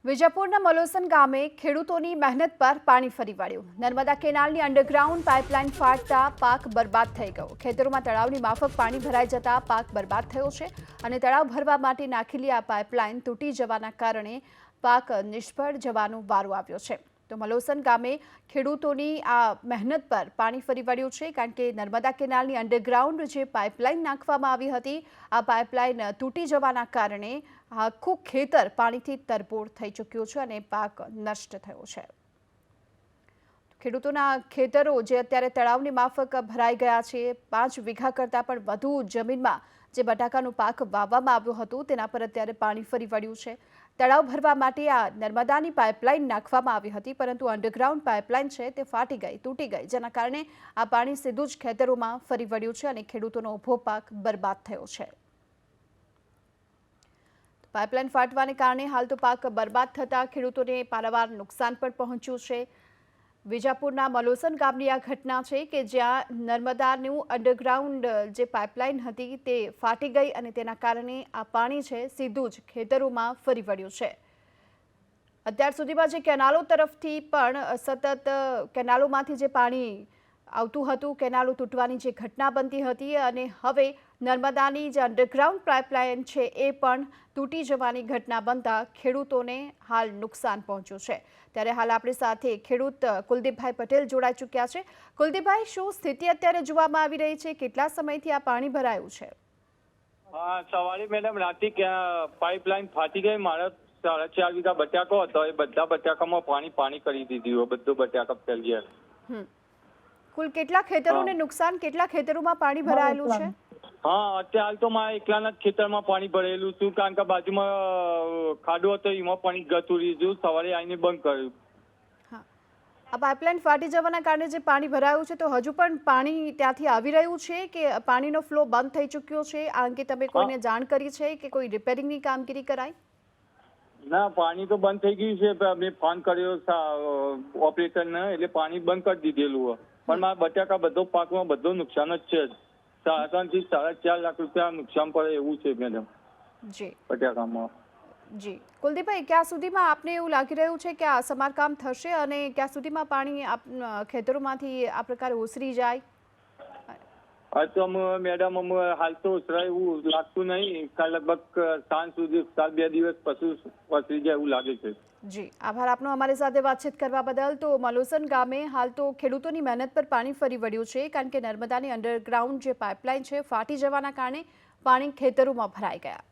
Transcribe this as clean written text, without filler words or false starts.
વિજાપુરના મલોસન ગામે ખેડૂતોની મહેનત પર પાણી ફરી વળ્યું। નર્મદા કેનાલની અંડરગ્રાઉન્ડ પાઇપલાઇન ફાટતા પાક બરબાદ થઈ ગયો। ખેતરોમાં તળાવની માફક પાણી ભરાઈ જતા પાક બરબાદ થયો છે અને તળાવ ભરવા માટે નાખેલી આ પાઇપલાઇન તૂટી જવાના કારણે પાક નિષ્ફળ જવાનો વારો આવ્યો છે। તો મલોસન ગામે ખેડૂતોની આ મહેનત પર પાણી ફરી વળ્યું છે, કારણ કે નર્મદા કેનાલની અંડરગ્રાઉન્ડ જે પાઇપલાઇન નાખવામાં આવી હતી, આ પાઇપલાઇન તૂટી જવાના કારણે આખું ખેતર પાણીથી તરબોળ થઈ ચૂક્યું છે અને પાક નષ્ટ થયો છે। ખેડૂતોના ખેતરો જે અત્યારે તળાવની માફક ભરાઈ ગયા છે, 5 વીઘા કરતાં પણ વધુ જમીનમાં જે બટાકાનો પાક વાવવામાં આવ્યો હતો તેના પર અત્યારે પાણી ફરી વળ્યું છે। તળાવ ભરવા માટે આ નર્મદાની પાઇપલાઇન નાખવામાં આવી હતી, પરંતુ અંડરગ્રાઉન્ડ પાઇપલાઇન છે તે ફાટી ગઈ, તૂટી ગઈ, જેના કારણે આ પાણી સીધું જ ખેતરોમાં ફરી વળ્યું છે અને ખેડૂતોનો ઊભો પાક બરબાદ થયો છે। પાઇપલાઇન ફાટવાને કારણે હાલ તો પાક બરબાદ થતા ખેડૂતોને પારાવાર નુકસાન પણ પહોંચ્યું છે। વિજાપુરના મલોસન ગામની આ ઘટના છે કે જ્યાં નર્મદાનું અંડરગ્રાઉન્ડ જે પાઇપલાઇન હતી તે ફાટી ગઈ અને તેના કારણે આ પાણી છે સીધું જ ખેતરોમાં ફરી વળ્યું છે। અત્યાર સુધીમાં જે કેનાલો તરફથી પણ સતત કેનાલોમાંથી જે પાણી આવતું હતું, કેનાલો તૂટવાની જે ઘટના બનતી હતી અને હવે નર્મદાની જે અંડરગ્રાઉન્ડ પાઇપલાઇન છે એ પણ તૂટી જવાની ઘટના બનતા ખેડૂતોને હાલ નુકસાન પહોંચ્યું છે। ત્યારે હાલ આપણી સાથે ખેડૂત કુલદીપભાઈ પટેલ જોડાઈ ચૂક્યા છે। કુલદીપભાઈ, શું સ્થિતિ અત્યારે જોવામાં આવી રહી છે? કેટલા સમયથી આ પાણી ભરાયું છે? હા, સવારે મેડમ રાતે પાઇપલાઇન ફાટી ગઈ। મારા 4.5 વીઘા બટાકો હતો, એ બધા બટાકામાં પાણી કરી દીધું, બધું બટાકા ફેલ ગયા। કુલ કેટલા ખેતરોને નુકસાન, કેટલા ખેતરોમાં પાણી ભરાયેલું છે? હા, અત્યારે તો મારા એકલાના જ ખેતરમાં પાણી ભરેલું છું, કારણ કે બાજુમાં ખાડો હતો એમાં પાણી ગતું રહ્યું, સવારે આવીને બંધ કર્યું। હા, આ પાઇપલાઇન ફાટી જવાના કારણે જે પાણી ભરાયું છે, તો હજુ પણ પાણી ત્યાંથી આવી રહ્યું છે કે પાણીનો ફ્લો બંધ થઈ ચૂક્યો છે? આ અંગે તમે કોઈને જાણ કરી છે કે કોઈ રિપેરિંગની કામગીરી કરાઈ? ના, પાણી તો બંધ થઈ ગયું છે। મેં ફોન કર્યો ઓપરેટરને, એટલે પાણી બંધ કરી દીધેલું, પણ મારા બટાકા બધો પાકમાં બધું નુકસાન જ છે। 3.5 થી 4.5 લાખ રૂપિયા નુકસાન પડે એવું છે મેડમ જી બટાકામાં। જી કુલદીપભાઈ, ક્યાં સુધીમાં આપને એવું લાગી રહ્યું છે કે આ સમારકામ થશે અને ક્યાં સુધીમાં પાણી ખેતરોમાંથી આ પ્રકારે ઓસરી જાય? હા, તો મેડમ હાલ તો ઓસરાય એવું લાગતું નહીં, લગભગ સાંજ સુધી 2 દિવસ પછી ઓસરી જાય એવું લાગે છે। જી, આભાર આપનો અમારી સાથે વાતચીત કરવા બદલ। તો મલોસન ગામે હાલ તો ખેડૂતોની મહેનત પર પાણી ફરી વળ્યું છે, કારણ કે નર્મદાની અંડરગ્રાઉન્ડ જે પાઇપલાઇન છે ફાટી જવાના કારણે પાણી ખેતરોમાં ભરાઈ ગયા।